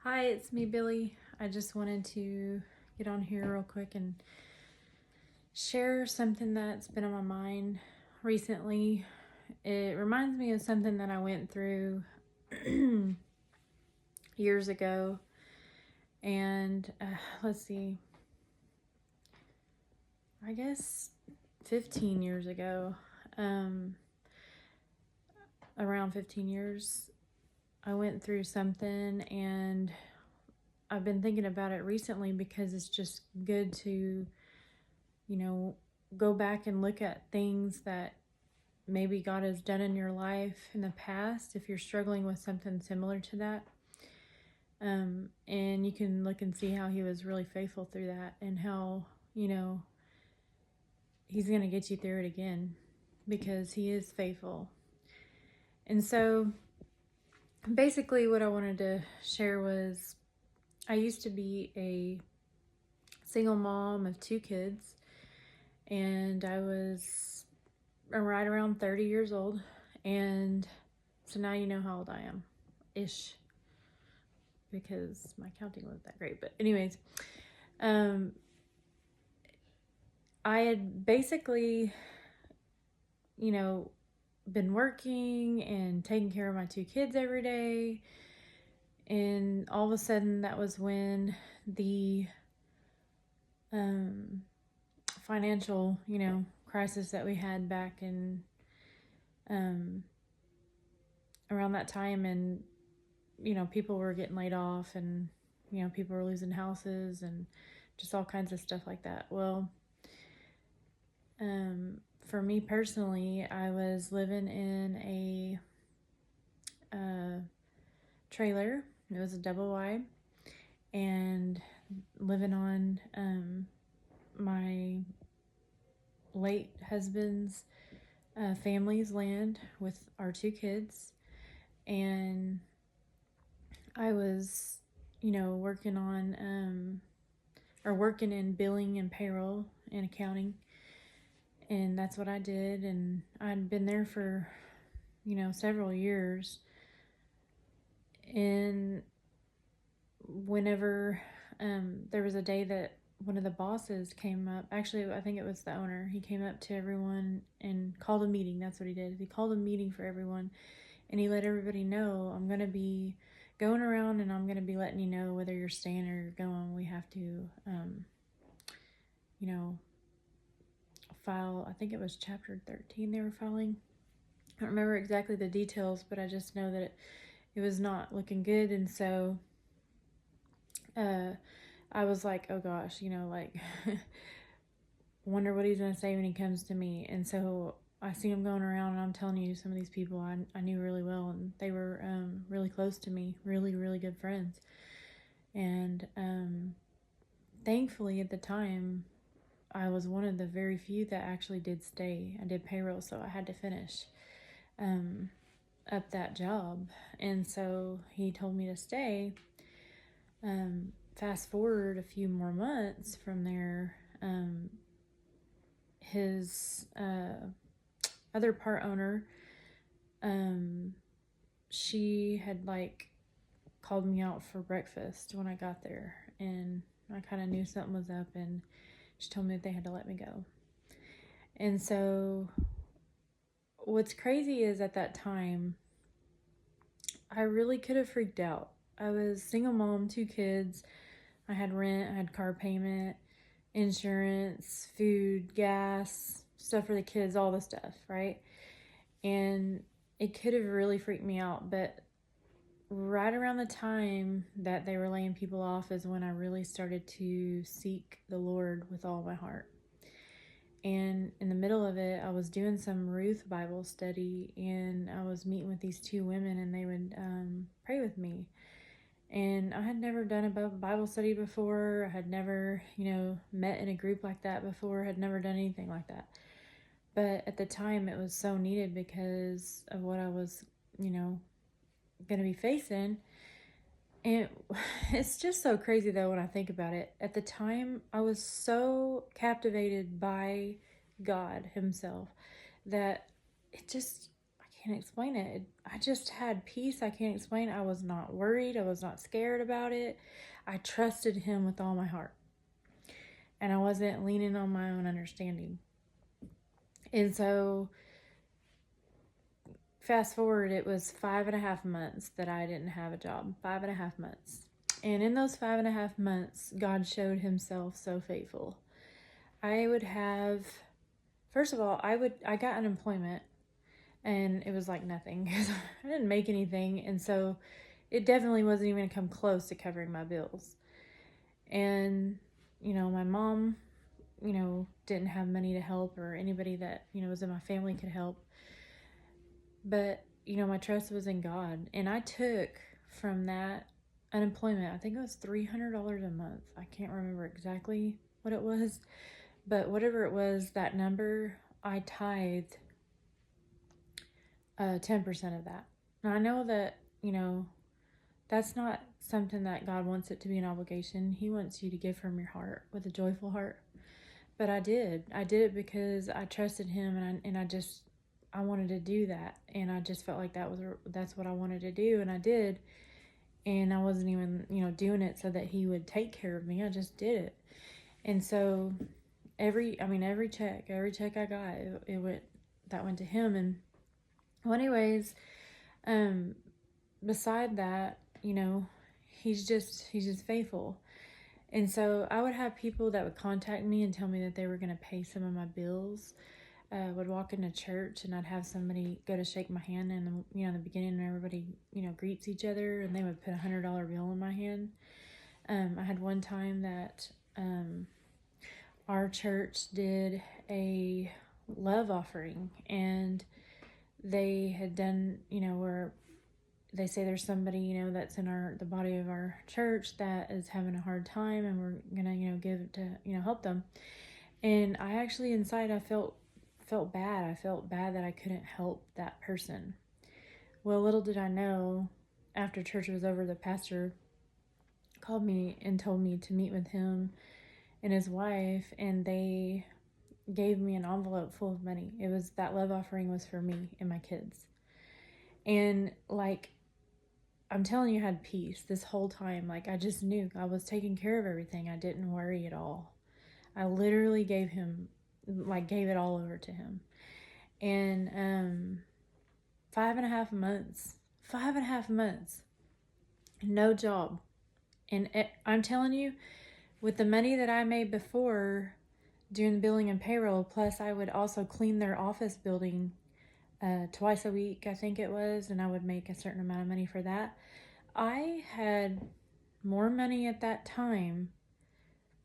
Hi, it's me, Billy. I just wanted to get on here real quick and share something that's been on my mind recently. It reminds me of something that I went through years ago. And let's see, I guess 15 years ago, around 15 years, I went through something, and I've been thinking about it recently because it's just good to go back and look at things that maybe God has done in your life in the past if you're struggling with something similar to that. And you can look and see how He was really faithful through that, and how, He's going to get you through it again because He is faithful. And so basically, what I wanted to share was I used to be a single mom of 2 kids, and I was right around 30 years old. And so now you know how old I am, ish, because my counting wasn't that great. But anyways, I had basically, been working and taking care of my 2 kids every day. And all of a sudden, that was when the financial, crisis that we had back in around that time. And people were getting laid off, and people were losing houses, and just all kinds of stuff like that. Well, for me personally, I was living in a trailer. It was a double wide, and living on my late husband's family's land with our 2 kids. And I was, working on working in billing and payroll and accounting. And that's what I did. And I'd been there for, several years. And whenever there was a day that one of the bosses came up, actually, I think it was the owner, he came up to everyone and called a meeting. That's what he did. He called a meeting for everyone, and he let everybody know, I'm going to be going around, and I'm going to be letting you know whether you're staying or you're going. We have to, file, I think it was chapter 13 they were filing. I don't remember exactly the details, but I just know that it was not looking good. And so I was like, oh gosh, wonder what he's going to say when he comes to me. And so I see him going around, and I'm telling you, some of these people I knew really well, and they were really close to me, really, really good friends. And thankfully, at the time, I was one of the very few that actually did stay. I did payroll, so I had to finish up that job. And so he told me to stay. Fast forward a few more months from there, his other part owner, she had called me out for breakfast when I got there, and I kind of knew something was up, and she told me that they had to let me go. And so what's crazy is, at that time, I really could have freaked out. I was single mom, 2 kids. I had rent, I had car payment, insurance, food, gas, stuff for the kids, all the stuff, right? And it could have really freaked me out. But right around the time that they were laying people off is when I really started to seek the Lord with all my heart. And in the middle of it, I was doing some Ruth Bible study, and I was meeting with these 2 women, and they would pray with me. And I had never done a Bible study before. I had never, met in a group like that before. I had never done anything like that. But at the time, it was so needed because of what I was, going to be facing. And it's just so crazy, though, when I think about it. At the time, I was so captivated by God Himself that I can't explain it. I just had peace. I can't explain it. I was not worried. I was not scared about it. I trusted him with all my heart. And I wasn't leaning on my own understanding. And so, fast forward, it was 5.5 months that I didn't have a job. 5.5 months. And in those 5.5 months, God showed himself so faithful. I would have, first of all, I got unemployment, and it was like nothing because I didn't make anything. And so it definitely wasn't even going to come close to covering my bills. And, my mom, didn't have money to help, or anybody that, was in my family could help. But, my trust was in God. And I took from that unemployment, I think it was $300 a month. I can't remember exactly what it was. But whatever it was, that number, I tithed 10% of that. Now, I know that, that's not something that God wants it to be an obligation. He wants you to give from your heart with a joyful heart. But I did. I did it because I trusted him, and I wanted to do that. And I just felt like that's what I wanted to do, and I did. And I wasn't even, doing it so that he would take care of me. I just did it. And so every check I got, that went to him. And well, anyways, beside that, he's just faithful. And so I would have people that would contact me and tell me that they were going to pay some of my bills. Would walk into church, and I'd have somebody go to shake my hand, and in the beginning, everybody greets each other, and they would put $100 bill in my hand. I had one time that our church did a love offering, and they had done, where they say there's somebody, that's in the body of our church that is having a hard time, and we're gonna, give to, help them. And I actually, inside, I felt bad. I felt bad that I couldn't help that person. Well, little did I know, after church was over, the pastor called me and told me to meet with him and his wife, and they gave me an envelope full of money. That love offering was for me and my kids. And I'm telling you, I had peace this whole time. I just knew I was taking care of everything. I didn't worry at all. I literally gave it all over to him. And 5.5 months, no job. And I'm telling you, with the money that I made before doing billing and payroll, plus I would also clean their office building twice a week, I think it was, and I would make a certain amount of money for that. I had more money at that time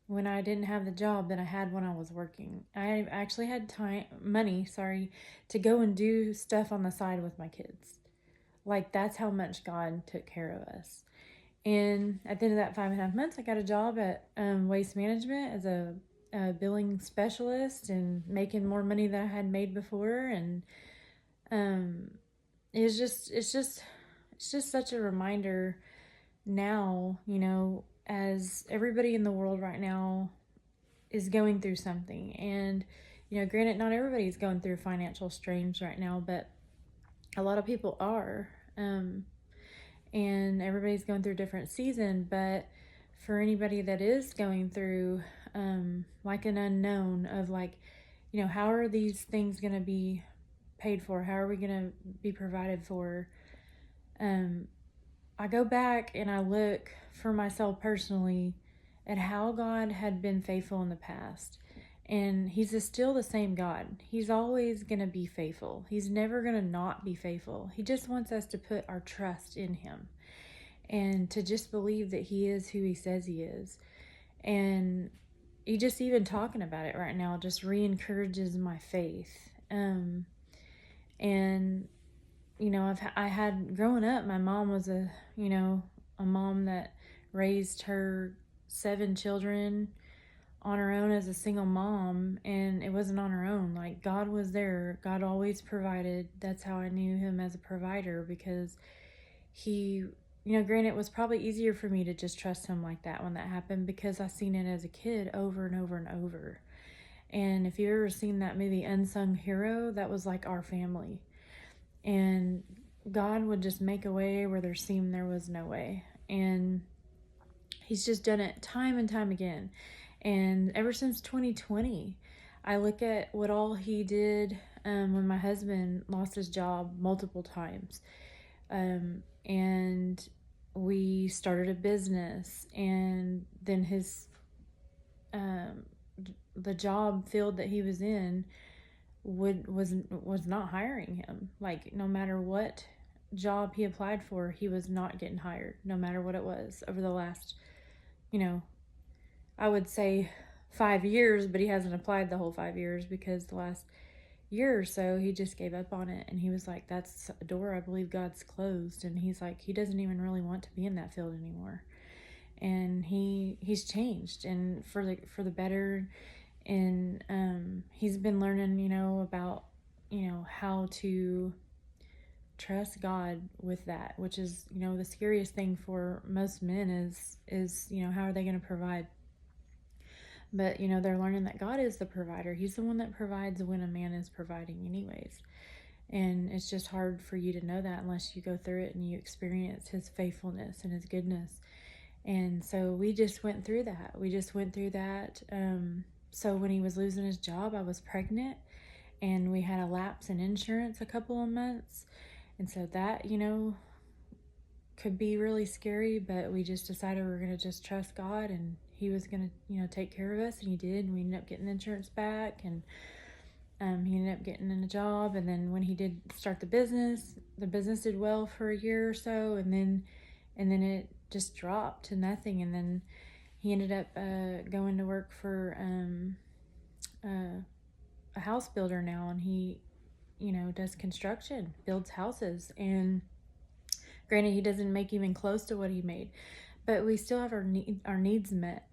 when I didn't have the job than I had when I was working. I actually had money to go and do stuff on the side with my kids. That's how much God took care of us. And at the end of that 5.5 months, I got a job at Waste Management as a billing specialist, and making more money than I had made before. And it's just such a reminder now, as everybody in the world right now is going through something. And, granted, not everybody's going through financial strains right now, but a lot of people are. And everybody's going through a different season. But for anybody that is going through an unknown of how are these things going to be paid for? How are we going to be provided for? I go back and I look for myself personally at how God had been faithful in the past. And he's still the same God. He's always going to be faithful. He's never going to not be faithful. He just wants us to put our trust in him and to just believe that he is who he says he is. And he just, even talking about it right now, just re-encourages my faith. And I had, growing up, my mom was a mom that raised her 7 children on her own as a single mom, and it wasn't on her own. God was there. God always provided. That's how I knew him as a provider, because he, granted, it was probably easier for me to just trust him like that when that happened, because I seen it as a kid over and over and over. And if you've ever seen that movie Unsung Hero, that was our family. And God would just make a way where there seemed there was no way. And he's just done it time and time again. And ever since 2020, I look at what all he did when my husband lost his job multiple times. And we started a business, and then the job field that he was in was not hiring him. Like, no matter what job he applied for, he was not getting hired, no matter what it was, over the last, I would say 5 years, but he hasn't applied the whole 5 years, because the last year or so he just gave up on it. And he was like, that's a door I believe God's closed. And he's like, he doesn't even really want to be in that field anymore. And he's changed, and for the better. And he's been learning, about, how to trust God with that, which is, the scariest thing for most men is how are they going to provide? But they're learning that God is the provider. He's the one that provides when a man is providing anyways. And it's just hard for you to know that unless you go through it and you experience his faithfulness and his goodness. And so we just went through that. So when he was losing his job, I was pregnant, and we had a lapse in insurance a couple of months. And so that, could be really scary, but we just decided we were going to just trust God, and he was going to, take care of us. And he did. And we ended up getting the insurance back, and he ended up getting in a job. And then when he did start the business did well for a year or so. And then it just dropped to nothing. And then he ended up going to work for a house builder now, and he, does construction, builds houses. And granted, he doesn't make even close to what he made, but we still have our needs met.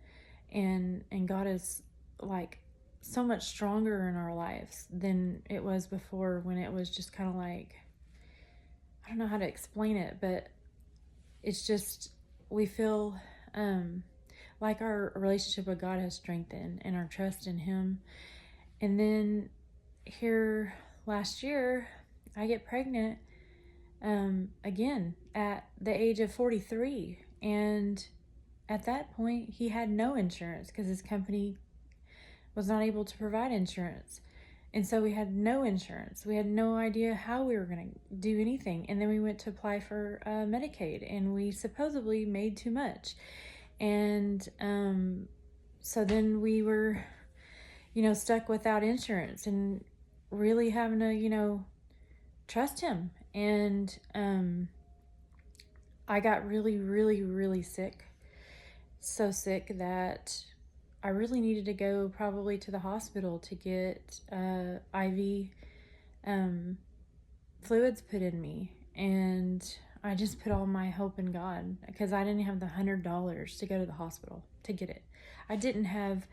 And God is like so much stronger in our lives than it was before, when it was just kind of like, I don't know how to explain it, but it's just, we feel like our relationship with God has strengthened, and our trust in him. And then here last year, I get pregnant again at the age of 43. And at that point, he had no insurance because his company was not able to provide insurance. And so we had no insurance. We had no idea how we were going to do anything. And then we went to apply for Medicaid, and we supposedly made too much. And so then we were, stuck without insurance, and really having to, trust him. And I got really, really, really sick. So sick that I really needed to go probably to the hospital to get IV fluids put in me. And I just put all my hope in God, because I didn't have the $100 to go to the hospital to get it. I didn't have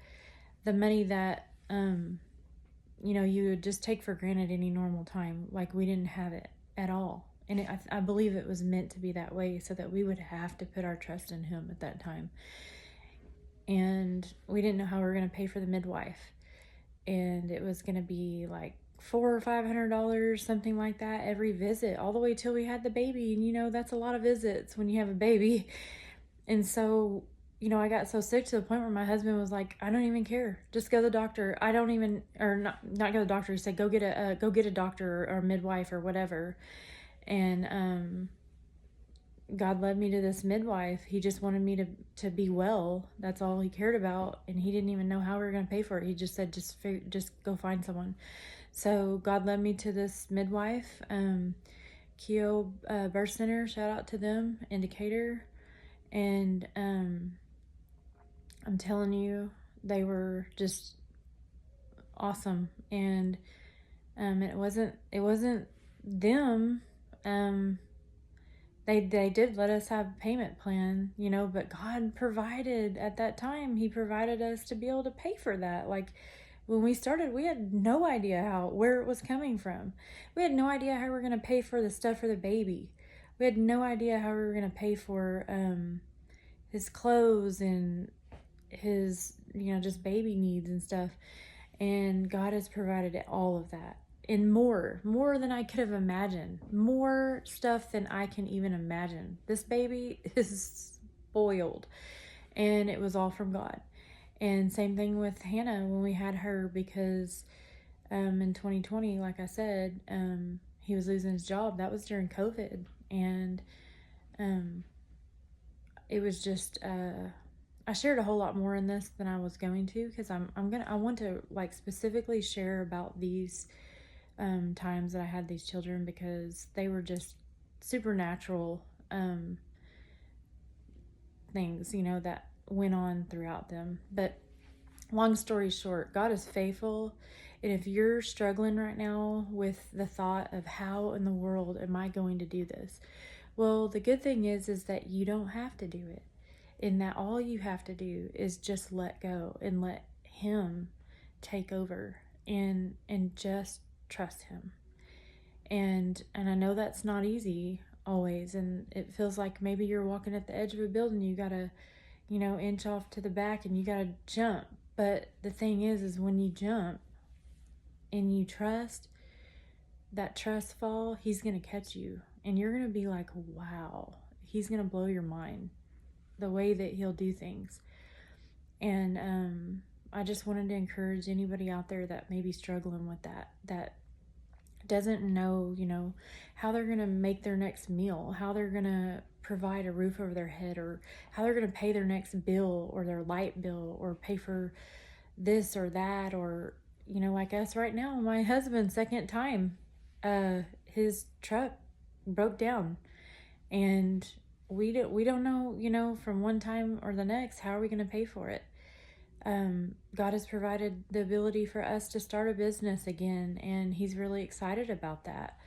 the money that, you would just take for granted any normal time. Like, we didn't have it at all. And I believe it was meant to be that way, so that we would have to put our trust in him at that time. And we didn't know how we were going to pay for the midwife. And it was going to be like $400 or $500, something like that, every visit, all the way till we had the baby. And that's a lot of visits when you have a baby. And so, I got so sick to the point where my husband was like, I don't even care. Just go to the doctor. I don't even, or not go to the doctor. He said, go get a doctor or a midwife or whatever. And God led me to this midwife. He just wanted me to be well. That's all he cared about. And he didn't even know how we were going to pay for it. He just said, just go find someone. So God led me to this midwife, Keogh Birth Center. Shout out to them, in Decatur. And I'm telling you, they were just awesome. And it wasn't them. They did let us have a payment plan, but God provided at that time. He provided us to be able to pay for that. Like, when we started, we had no idea where it was coming from. We had no idea how we were going to pay for the stuff for the baby. We had no idea how we were going to pay for his clothes and his, just baby needs and stuff. And God has provided all of that. in more than I could have imagined, more stuff than I can even imagine. This baby is spoiled, and it was all from God. And same thing with Hannah when we had her, because in 2020, like I said, he was losing his job. That was during COVID, and um, it was just I shared a whole lot more in this than I was going to, because I want to like specifically share about these times that I had these children, because they were just supernatural things, that went on throughout them. But long story short, God is faithful. And if you're struggling right now with the thought of how in the world am I going to do this? Well, the good thing is that you don't have to do it. And that all you have to do is just let go and let him take over, and just trust him. And I know that's not easy always, and it feels like maybe you're walking at the edge of a building, you gotta, inch off to the back and you gotta jump. But the thing is when you jump and you trust, that trust fall, he's gonna catch you, and you're gonna be like, wow, he's gonna blow your mind the way that he'll do things. And I just wanted to encourage anybody out there that may be struggling with that doesn't know, how they're going to make their next meal, how they're going to provide a roof over their head, or how they're going to pay their next bill or their light bill, or pay for this or that, or, like us right now, my husband's second time, his truck broke down, and we don't know, from one time or the next, how are we going to pay for it? God has provided the ability for us to start a business again, and he's really excited about that.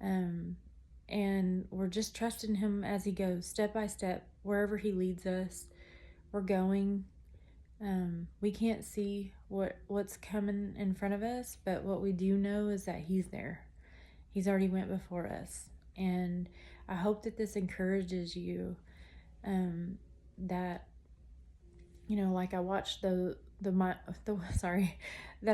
And we're just trusting him as he goes, step by step, wherever he leads us. We're going. We can't see what's coming in front of us, but what we do know is that he's there. He's already went before us. And I hope that this encourages you, that, like I watched that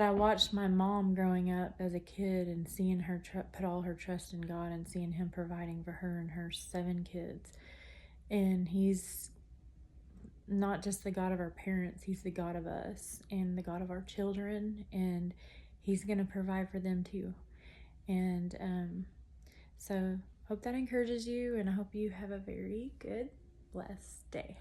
I watched my mom growing up as a kid, and seeing her put all her trust in God, and seeing him providing for her and her 7 kids. And he's not just the God of our parents, he's the God of us and the God of our children, and he's going to provide for them too. And so hope that encourages you, and I hope you have a very good, blessed day.